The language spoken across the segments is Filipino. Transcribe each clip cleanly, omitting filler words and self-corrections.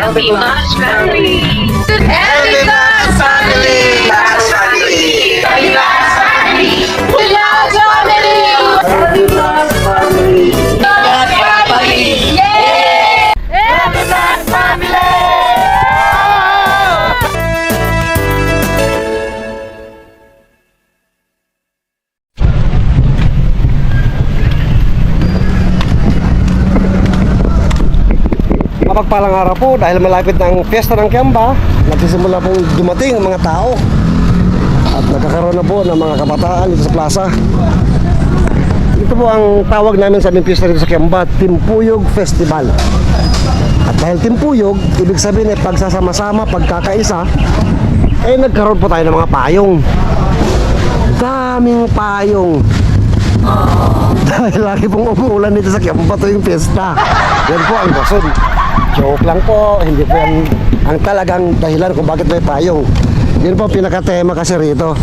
Happy Match Family! Happy Match Family! Match Family! Happy Match Family! Match Family! Happy Match Family! Match Family! Yay! Happy Match Family! Mapagpalang araw po dahil malapit ng Fiesta ng Kiamba, nagsisimula pong dumating ang mga tao at nagkakaroon na po ng mga kabataan dito sa plaza. Ito po ang tawag namin sa aming fiesta dito sa Kiamba, Timpuyog Festival. At dahil Timpuyog, ibig sabihin ay pagsasama-sama, pagkakaisa, eh nagkaroon po tayo ng mga payong. Daming payong. Dahil lagi pong umuulan dito sa Kiamba tuwing fiesta. Yan po ang rason. Joke lang po, hindi po yan ang talagang dahilan kung bakit may payong. Yun po pinakatema kasi rito.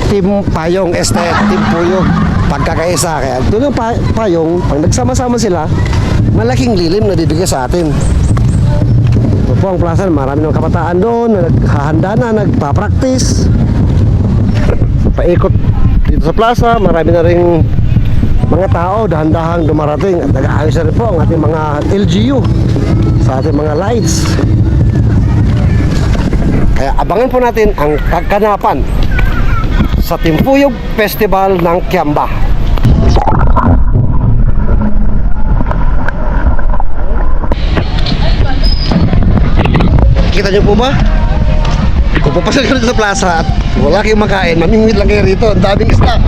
Team Payong, Team Puyog, pagkakaisa. Kaya doon yung payong, pag nagsama-sama sila, malaking lilim na bibigay sa atin. Ito po ang plaza, marami ng kabataan doon, naghahanda na, nagpa-practice. Paikot dito sa plaza, marami na ring mga tao dahan-dahang dumarating at nag-aayos na rin po ang ating mga LGU sa ating mga lights. Kaya abangan po natin ang kaganapan sa Timpuyog Festival ng Kiamba. Kita niyo po ba? Kung papasal ka dito sa plaza at wala kayong makain, mamingwit lang kayo rito, ang daming isda.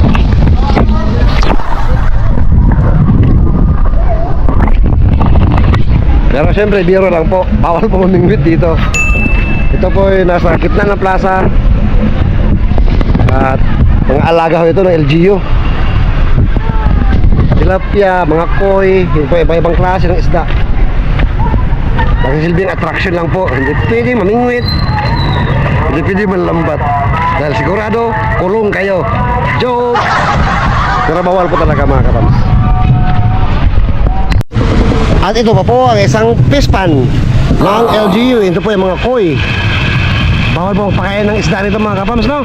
Pero syempre, biro lang po. Bawal po mamingwit dito. Ito po ay nasa gitna ng plaza. At mga alaga ho ito ng LGU. Tilapia, mga koi, yun po iba-ibang klase ng isda. Nagsisilbing attraction lang po. Hindi pwede mamingwit. Hindi pwede manlambat. Dahil sigurado, kulong kayo. Joke! Pero bawal po talaga mga katams. At ito pa po ang isang fish pan ng LGU. Ito po yung mga koi. Bawal po pakain ng isda nito mga kapams, no?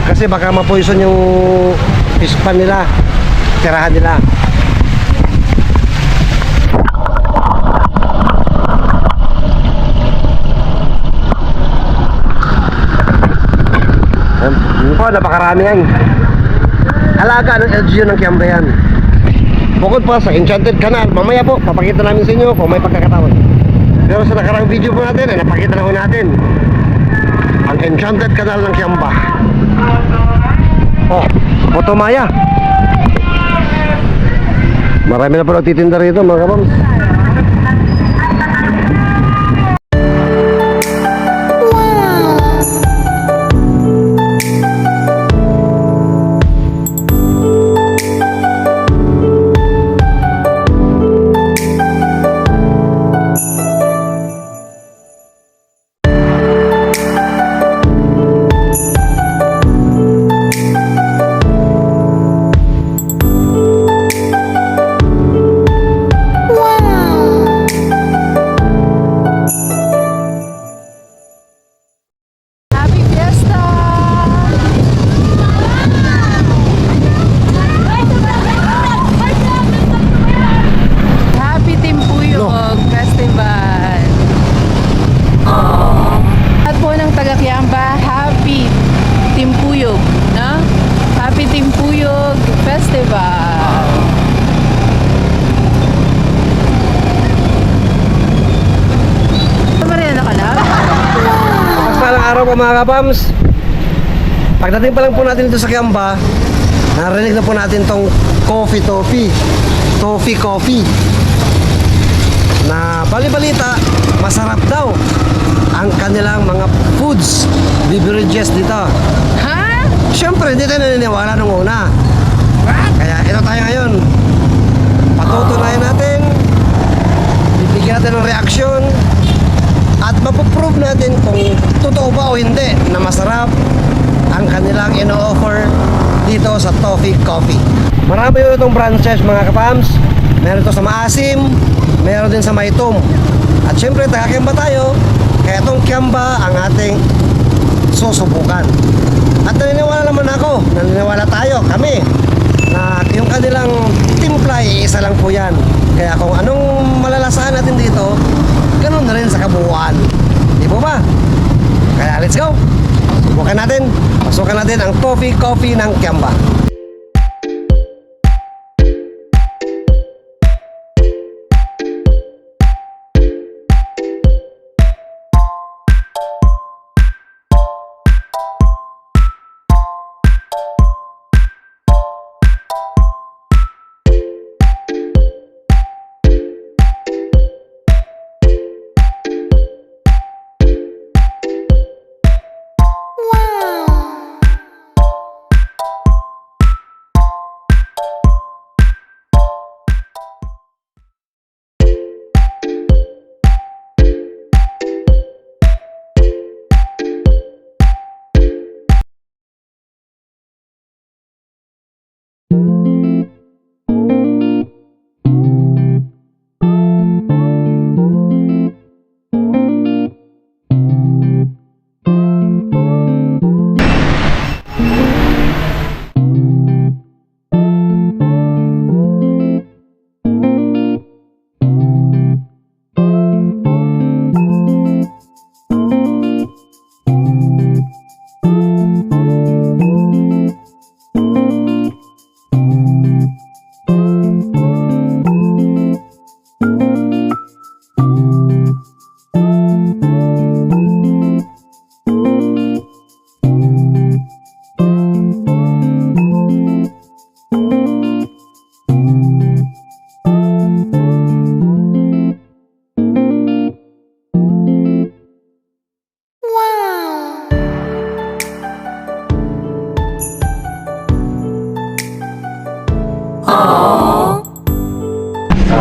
Kasi baka ma-poison yung fish pan nila, tirahan nila. Yun po, napakarami yan. Alaga ng LGU ng Kiamba yan. Bukod pa sa Enchanted Canal, mamaya po papakita namin sa inyo kung may pagkakataon. Pero sa nakarang video po natin, napakita na po natin ang Enchanted Canal ng Kiamba. Oh, Putumaya. Marami na po nagtitinda rito mga kabams. Mga kapams, pagdating pa lang po natin dito sa Kiamba, narinig na po natin tong Toffee Coffee na bali-balita masarap daw ang kanilang mga foods, beverages dito. Ha? Siyempre hindi tayo naniniwala nung una. Kaya ito tayo ngayon, patutunayan natin, bibigyan natin ng reaksyon at mapuprove natin kung totoo ba o hindi na masarap ang kanilang ino-offer dito sa Toffee Coffee. Marami yun itong branches mga kapams. Meron ito sa Maasim, meron din sa Maytom. At syempre, taga-Kiamba tayo. Kaya itong Kiamba ang ating susubukan. At naniniwala naman ako, naniniwala tayo, kami, na yung kanilang timpla isa lang po yan. Kaya kung anong malalasahan natin dito, ganun na rin sa kabuuan. Di po ba? Kaya let's go! Subukan natin, pasukan natin ang coffee ng Kiamba.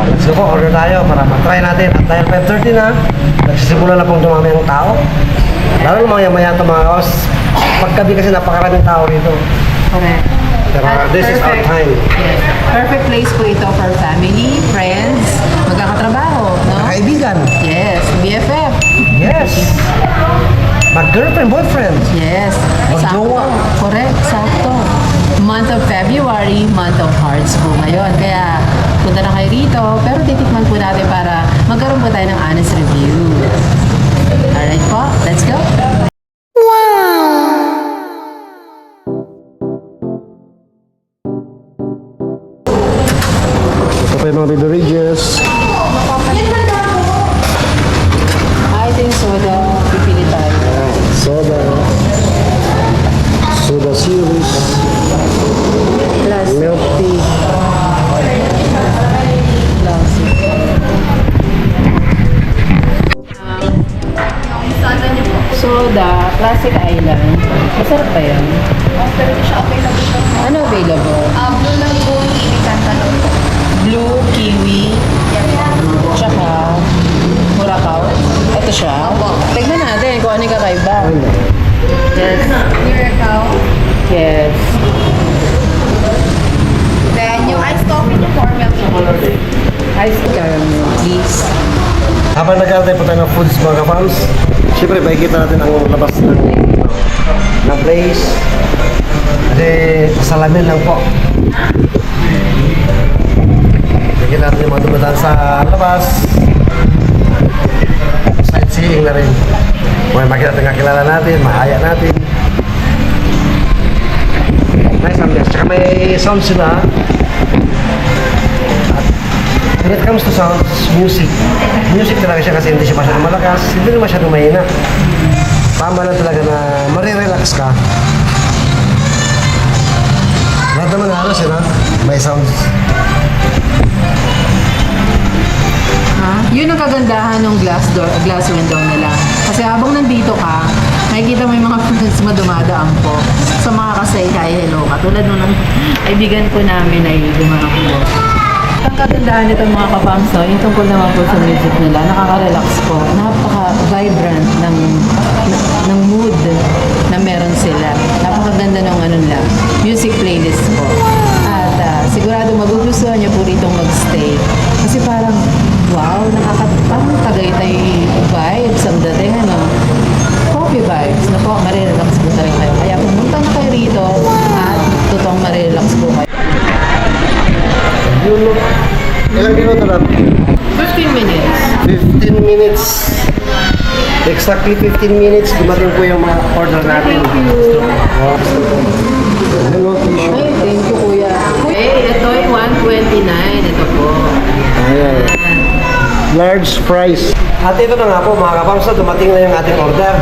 Let's go po, order tayo para matry natin. At dahil 5:30 na, nagsisimula na pong dumami ang tao. Lalo na maya-maya ito mga kawas. Paggabi kasi napakaraming tao rito. Correct. Pero At this is our time. Yes. Perfect place po ito for family, friends, magkakatrabaho, no? Kaibigan. Yes, BFF. Yes. Mag-girlfriend, boyfriend. Yes. Magjowa. Correct, sakto. Month of February, month of hearts po ngayon. Kaya punta na kayo rito, pero titikman po natin para magkaroon po tayo ng honest review. Alright po, let's go. Ito pa yung mga beverages. I think soda, pipili tayo. Soda. Soda series. Plus, Milk tea. classic. Soda, Classic Island. Masarap pa yan. Pero di siya available siya. Ano available? Blue Lagoon, Kiwi Cantaloupe. Blue, kiwi, tsaka Murakaw. Ito siya. Tignan natin kung ano yung kakaiba. Yes. Miracle. Yes. Then, yung iced coffee niyo, 4 milk chocolate. Ice caramel, please. Habang nag-aantay po tayo ng foods mga kapams, siyempre makikita natin ang labas ng place. Kasi salamin lang po. Makikita natin yung mga dumadaan sa labas. Sightseeing na rin. May makikita natin kakilala natin, mahaya natin. Nice ambience. Tsaka may sound sila. When it comes to sounds, music talaga siya kasi hindi siya masyadong malakas, hindi rin masyadong mahina. Tama lang talaga na marirelax ka. Lahat naman halos yun ha, may sounds. Yun ang kagandahan ng glass window nila. Kasi habang nandito ka, makikita mo yung mga friends mo dumadaan po. So makakasay hi, hello. Katulad nung kaibigan ko namin ay dumaan po. Ang kagandahan nito mga kapamso, yung tungkol naman po sa music nila, nakaka-relax po. Napaka-vibrant ng mood na meron sila. Napakaganda ng ano nila, music playlist po. At sigurado magugustuhan niyo po rito magstay. Kasi parang, wow, parang Tagaytay vibes ang dating, ano. Coffee vibes. Naku, marirelax po talaga kayo. Kaya pumunta na kayo rito at totoong marirelax po kayo. Yun, no? Ilang minuto na? 15 minutes. 15 minutes. Exactly 15 minutes. Dumating po yung mga order natin. Thank you. Wow. Hello, tissue. Ay, thank you, kuya. Ito ay 129. Ito po. Ayan. Large fries. At ito na nga po mga kapamsa, dumating na yung ating order.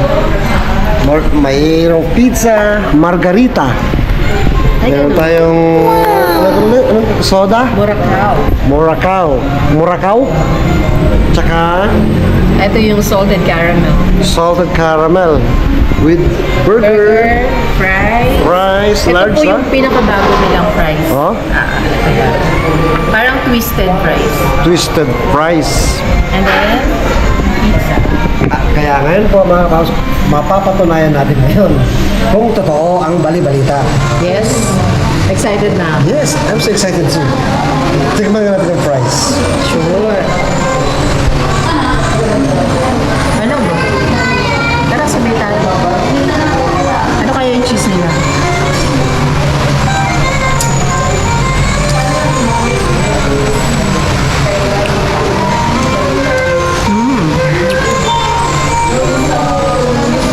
Mayroong pizza, margarita. Meron tayong soda, Murakaw. Murakaw. Tsaka Ito yung salted caramel. salted caramel with burger, Fries. fries, Ito large po na. yung pinakabago nilang fries. Oh, Parang twisted fries. twisted fries. And then, pizza. Kaya ngayon po mga kaos, mapapatunayan natin ngayon kung totoo ang bali-balita. Yes. Excited na ako. Yes, I'm so excited too. Tignan nga natin ang fries. Sure. Ano ba? Tara, sabay tayo. Ano kaya yung cheese nila?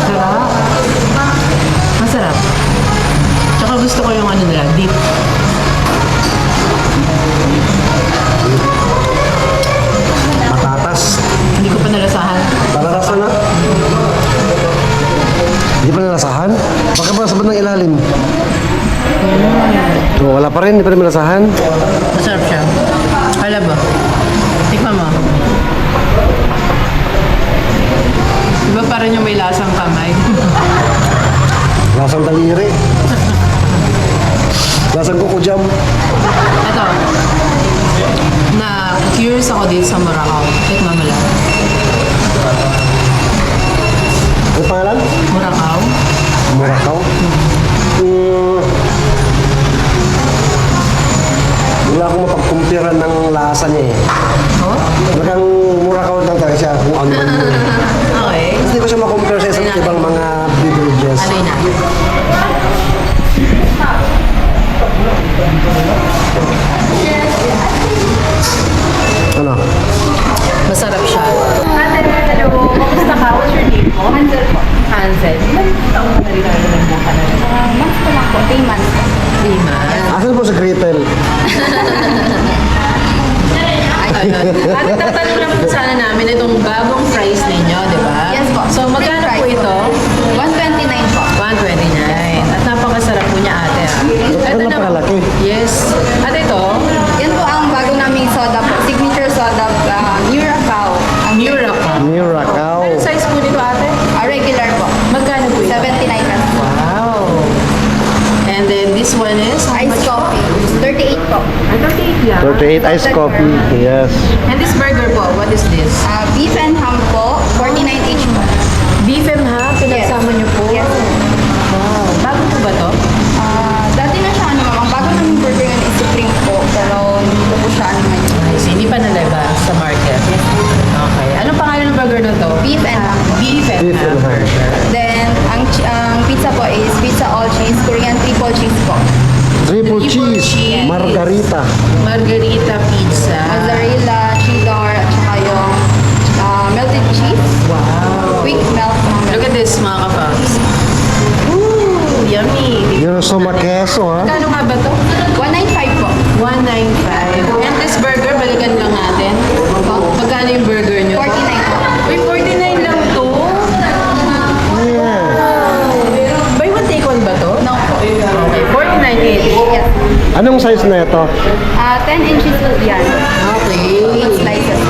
Sarap. Masarap. Tsaka gusto ko yung ano nila, dip. Patatas. Hindi ko pa nalasahan. Palalasan na. Hindi pa nalasahan? Baka ba sa bandang ilalim? Oh, wala pa rin, hindi pa rin malasahan. Masarap siya. Alam ba? Tikman mo. Diba parang yung may lasang kamay? Lasang daliri. Lasang kuko jam. Ito. Na curious ako dito sa Murakaw. Tikman mo lang. Ano pangalan? Murakaw. Murakaw. Wala akong mapagkumpiran ng lasa niya eh. Oh? Talagang Murakaw lang talaga siya kung ano man yun. Okay. Hindi ko siya makumpira sa isang ibang mga beverages. Ano yun na? Ano? Masarap siya. Hello. Kamusta ka? What's your name po? Hansel po. Hansel. Ilan taon ka na rin tayo nagmumukha ka na rin? Months ko lang po. 3 months po. Lima. Asan po sa Gretel? Ate, tatanong lang po sana namin itong bagong fries ninyo, di ba? Yes po. So, magkano French po fries ito? 129 po. 129. At napakasarap po niya, ate. Ano napakalaki? Yes. At ito, Yan po ang bago naming soda po. Signature soda, Murakaw. Murakaw. Murakaw. Anong size po nito, ate? Regular po. Magkano po ito? 79 pesos po. Wow. And then this one is? how Iced much? coffee. 38 po. 38 lang. 38 iced coffee. Yes. And this burger po, what is this? Beef and ham po. 49 each po. Beef and ham, pinagsama niyo po? Yes. Wow. Bago po ba to? Dati na siya, ang bago naming burger yun is Supreme po. Pero hindi ko po siya ngayon. I see. Hindi pa nalabas sa market. Okay. Anong pangalan ng burger na to? Beef and ham. Beef and Beef and ham. hamburger. Then, ang pizza po is pizza all cheese, Korean triple cheese po. Triple Triple cheese. cheese. Margarita. Margarita pizza. Mozzarella, cheddar, at saka yung melted cheese. Wow. Quick melt. Look at this, mga kapaps. Ooh, yummy. Yun ang soma queso ha. Kano nga ba to? 195 po. 195. And this burger, balikan lang natin. Magkano yung burger nyo? 49 po. Uy, 49 lang to? Yeah. Buy one, take one ba to? No po. Okay, 49 each. Yes. Anong size na ito? 10 inches po yan. Okay. 8 slices.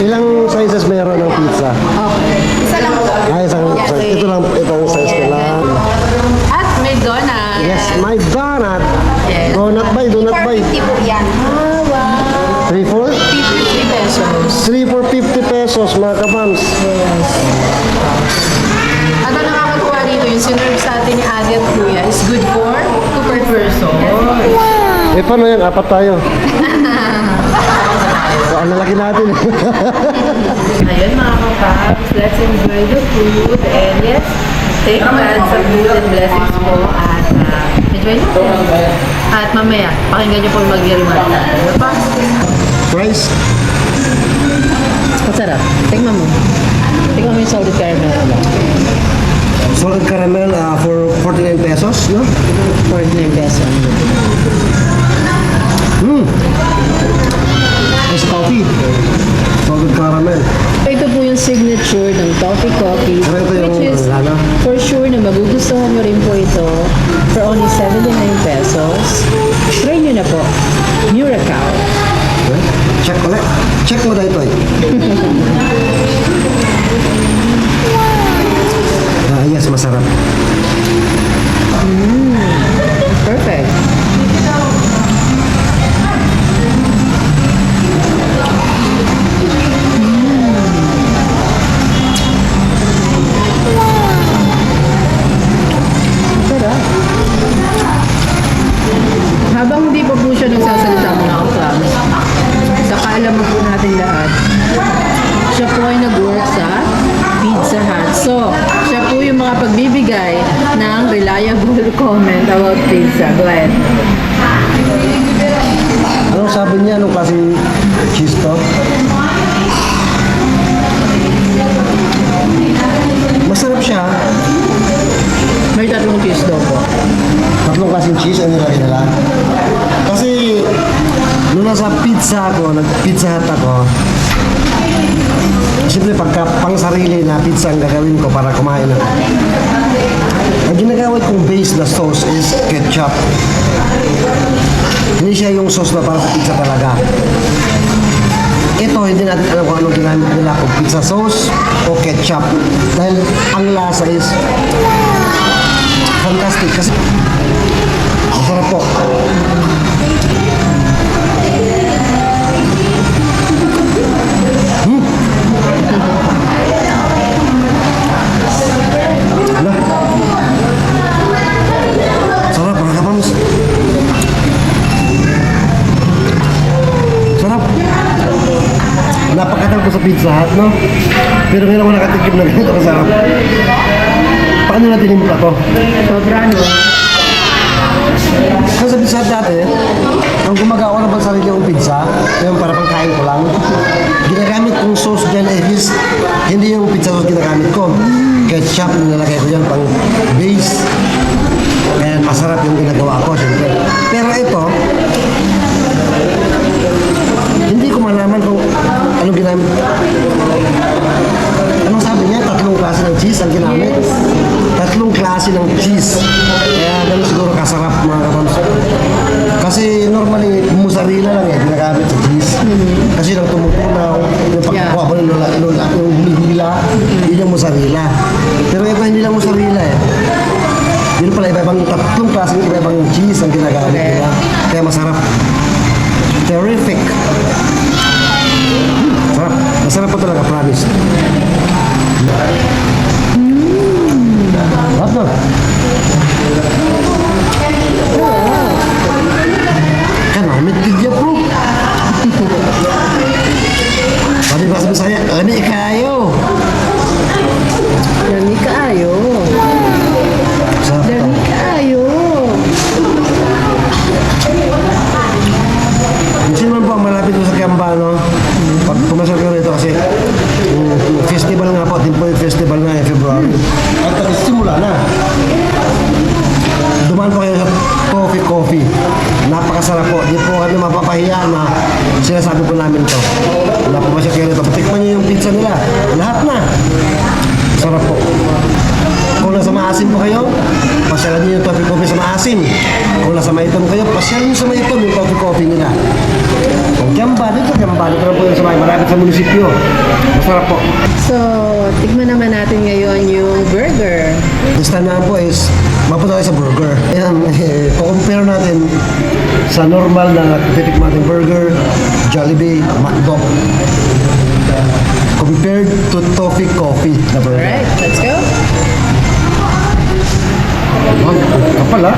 Ilang sizes meron ng pizza? Okay. Isa lang po. Ay, isang Yes. size. Ito lang, itong size ko lang. At may donut. Yes, my donut. Yes. Donut by, donut by. 450 po yan. Ah, wow. 3 for? 50 pesos. 3 for 50 pesos mga kabams. At ang nakakatuwa rito, yung sinerve sa atin ni Ate at Kuya is good for 2 per person. Wow! Eh, paano yan? Apat tayo. So, ang lalaki natin. Ayun mga kapabs, let's enjoy the food and yes, take lots of food and blessings po at enjoy natin. At mamaya, pakinggan niyo po yung mag-remark natin. Ano pa? Rice. Masarap. Tingnan mo. Tingnan mo yung salted caramel. Salted caramel for 49 pesos, no? 49 pesos. Nice coffee. Salted caramel. Ito po yung signature ng Toffee Coffee, Pero ito yung, which is ano? for sure na magugustuhan nyo rin po ito for only 79 pesos. Try nyo na po. Miracle. Check ulit. Check mo na ito eh. Yes, masarap. Perfect. Sarap. Habang hindi pa po siya nagsasalita mga kaklams, sa kaalaman po natin lahat, siya po ay nag-work sa Pizza Hut. So, siya po yung mga pagbibigay ng reliable comment about pizza. Go ahead. Anong sabi niya? Anong klaseng cheese to? Masarap siya. May tatlong cheese daw po. Tatlong klaseng cheese ang nilagay nila. Kasi, nung nasa pizza ako, nag-pizza hut ako, siyempre pagka pang sarili na pizza ang gagawin ko para kumain ako. Ang ginagamit kong base na sauce is ketchup. Hindi siya yung sauce na para sa pizza talaga. Ito, hindi natin alam kung anong ginamit nila, kung pizza sauce o ketchup. Dahil ang lasa is fantastic kasi masarap po. Ala. Sarap, mga kapams. Sarap. Napakatal ko sa Pizza Hut, no? Pero ngayon ako nakatikim na ganito kasarap. Paano natin inimpla to? Sobra, no? Kasi sa Pizza Hut dati, ang gumagawa ng sarili kong pizza, yung para pang kain ko lang, ginagamit kong sauce dyan is hindi yung pizza sauce ginagamit ko. Ketchup yung nilagay ko dyan pang base. Kaya masarap yung ginagawa ko, syempre. Pero ito, hindi ko malaman kung anong ginamit. Anong sabi niya? Tatlong klase ng cheese ang ginamit. Tatlong klase ng cheese. Kaya ganun siguro kasarap mga kapams. Kasi normally, mozzarella lang ginagamit sa cheese. Kasi nang tumutunaw, yung pagkukuha mo yung humihila, yun yung mozzarella. Pero iba hindi lang mozzarella eh. Yun pala, iba-ibang tatlong klase, iba-ibang cheese ang ginagamit nila. Kaya masarap. Terrific. Sarap. Masarap po talaga, promise. Sarap na. Kanamit gidya po. Pwede ba sabi saya, ani kayo. Dami kaayo. Sarap to. Dami kaayo. Minsan naman po ang malapit po sa Kiambano. Pag pumasok ko rito kasi yung festival nga po, din po yung festival nga in February. At simula na. Dumaan po kayo sa Toffee Coffee. Napakasarap po. Di po kami mapapahiya na sinasabi po namin to. Wala po masya kayo rito. Tikman niyo yung pizza nila. Lahat na. Sarap po. Kung nasa maasim po kayo, pasyalan niyo yung Toffee Coffee sa maasim. Kung nasa Maitom kayo, pasyalan niyo sa Maitom yung Toffee Coffee nila. Kung Kiamba, dito na po yung sa malapit sa munisipyo. Masarap po. So, tikman naman natin ngayon yung burger. This time naman po is mapunta tayo sa burger. Ayan, compare natin sa normal na titikman natin burger, Jollibee, McDo. Compared to Toffee Coffee na burger. Alright, let's go. Wow, kapal ha?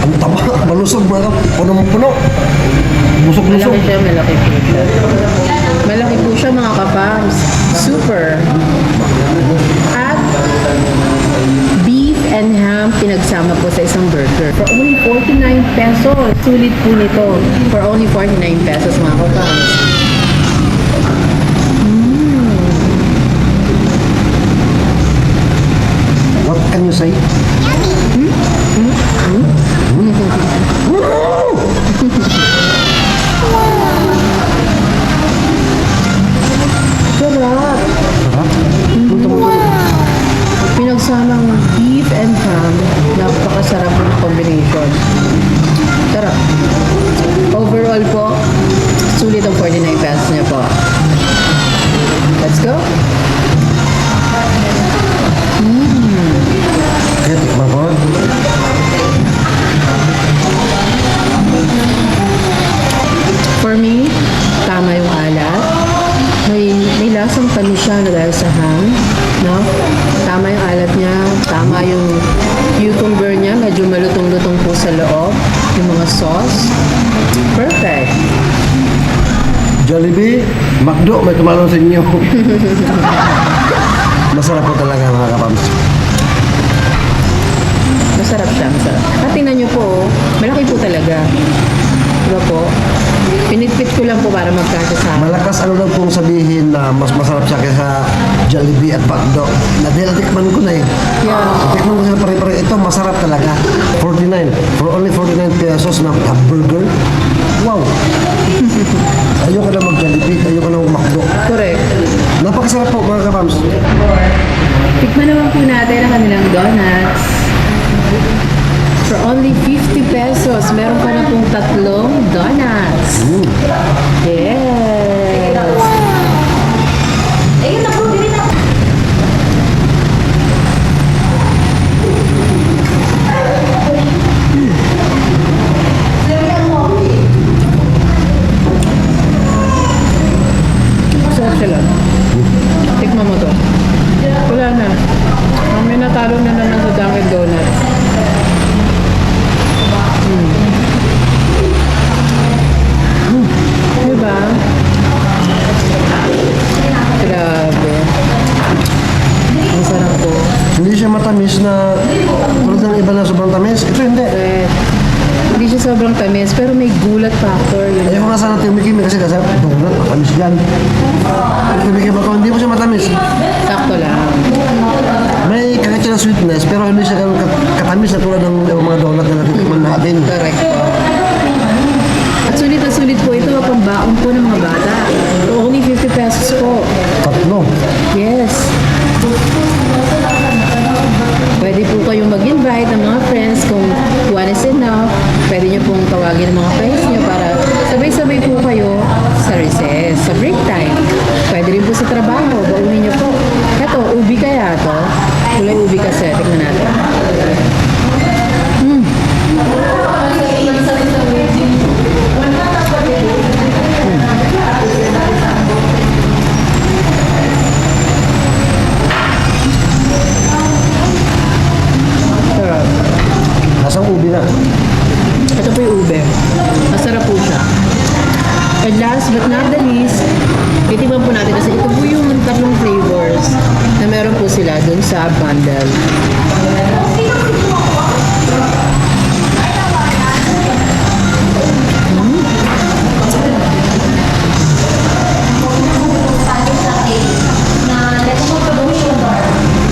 Ang taba. malusog mga punong-puno. Busog-busog. Malaki siya, malaki po siya. Malaki po siya mga kapams. Super. At beef and ham pinagsama po sa isang burger. For only 49 pesos. Sulit po nito. For only 49 pesos mga kapams. What can you say? Sarap. Sarap. Pinagsamang beef and ham. Napakasarap ng combination. Sarap. Overall po, sulit ang 49 pesos niya po. Let's go. Kaya tikman ko. For me, tama yung alat. May lasang tamis siya na dahil sa ham. No? Tama yung alat niya. Tama yung cucumber niya. Medyo malutong-lutong po sa loob. Yung mga sauce. Perfect. Jollibee, McDo, may tumalong sa inyo. Masarap po talaga mga kapams. Masarap siya, masarap. At tingnan niyo po, malaki po talaga. Diba po? Pinitpit ko lang po para magkasya sa akin. Malakas ano daw pong sabihin na mas masarap siya kaysa Jollibee at McDo. Natikman ko na eh. Yeah. Tikman ko sila pare-pare. Ito masarap talaga. 49. For only 49 pesos na burger. Wow. Ayoko na mag-Jollibee. Ayoko na mag-McDo. Correct. Napakasarap po mga kapams. Tikman naman po natin ang kanilang donuts. For only 50 pesos, meron ka na pong tatlong donuts. Yes! Sarap sila. Tikman mo to. Wala na. May natalo na naman sa Dunkin' Donuts. Diba? Grabe. Ang sarap po. Hindi siya matamis na tulad ng iba na sobrang tamis. Ito hindi. Correct. Hindi siya sobrang tamis, pero may gulat factor. Yun. Ayoko nga sana timikim kasi donut, matamis yan. Timikim ako, hindi mo siya matamis. Sakto lang. May kakit na sweetness, pero hindi siya ganun katamis na tulad ng mga donut na natitikman natin. Correct po. At sulit po ito, pambaon po ng mga bata. Only 50 pesos po. Tatlo. Yes. Pwede po kayong mag-invite ng mga friends kung one is enough. Pwede nyo pong tawagin ng mga friends nyo para sabay-sabay po kayo sa recess, sa break time. Pwede rin po sa trabaho, baunin nyo po. Ito, ubi kaya to. Kulay ubi kasi, tingnan natin. Sarap. Nasang ubi na. Ito po yung ube. Masarap po siya. And last but not the least, itignan po natin kasi ito po yung tatlong flavors na meron po sila dun sa bundle.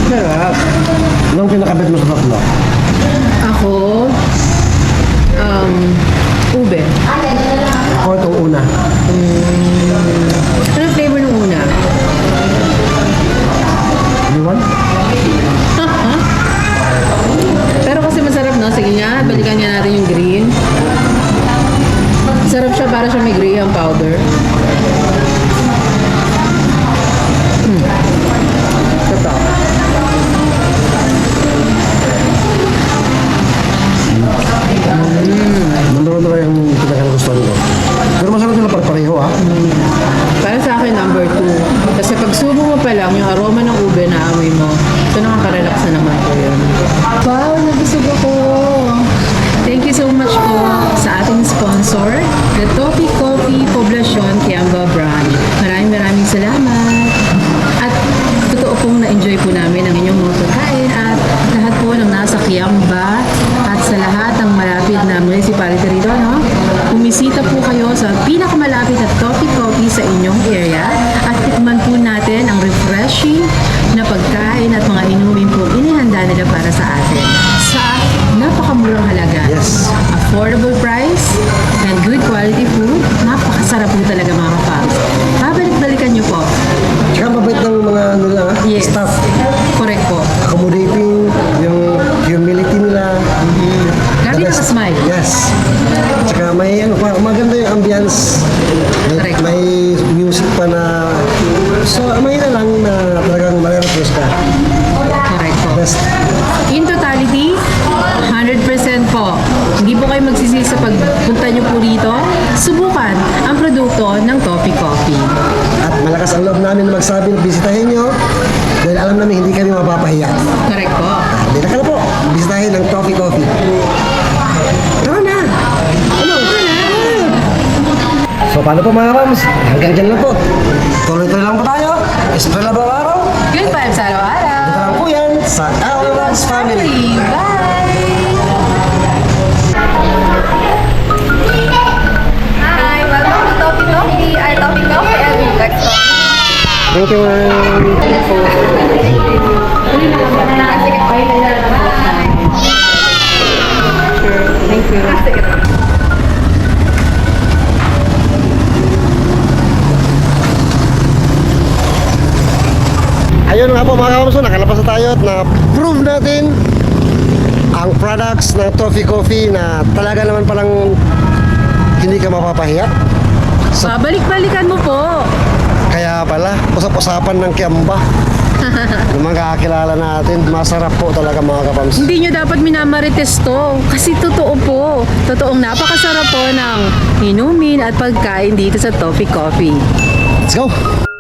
Sarap. Anong pinakabit mo sa tatlo? Ako, ube. Ako itong una. Ano flavor ng una? Iwan? Pero kasi masarap, no? Sige nga, balikan nga natin yung green. Sarap siya, para siya may graham powder. Sarap. Number 1 na yung pinakagustuhan ko. Pero masarap nila pareho ah. Para sa akin, number 2. Kasi pag subo mo pa lang, yung aroma ng ube na amoy mo, ito nakaka-relax na naman po yun. Wow, nabusog ako. Thank you so much po. area at tikman po natin ang refreshing na pagkain at mga inumin po inihanda nila para sa atin sa napakamurang halaga. Yes. Affordable price and good quality food. Napakasarap po talaga mga kapaps. Babalik-balikan niyo po. Tsaka mabait ng mga nila, Yes. staff. Correct po. Accommodating, yung humility nila. Grabe The best. nakasmile. Yes. Tsaka may ano pa, maganda yung ambience. Correct. May music pa na, so may na lang na talagang marirefresh ka. Correct po. Best. In totality, 100% po. Hindi po kayo magsisisi sa pagpunta nyo po rito. Subukan ang produkto ng Toffee Coffee. At malakas ang loob namin na magsabi na bisitahin nyo dahil alam namin hindi kami mapapahiya. Correct po. Dito ka na po, bisitahin ang Toffee Coffee. Tara na! Ano? So paano po mga Rams? Hanggang dyan lang po. Tuloy-tuloy lang po tayo. Esprela ba araw? Good vibes araw-araw. Ito lang po yan sa Our Rams Family. Bye! Hi, welcome to Toffee Coffee. Toffee Coffee and Lex Thank you, ma'am. Thank you. Ayun nga po mga kamso, nakalabas na tayo at na-prove natin ang products ng Toffee Coffee na talaga naman palang hindi ka mapapahiya. Babalik-balikan mo po. Kaya pala, usap-usapan ng Kiamba. Yung mga kakilala natin, masarap po talaga mga kapams. Hindi nyo dapat minamarites to. Kasi totoo po. Totoong napakasarap po ng inumin at pagkain dito sa Toffee Coffee. Let's go!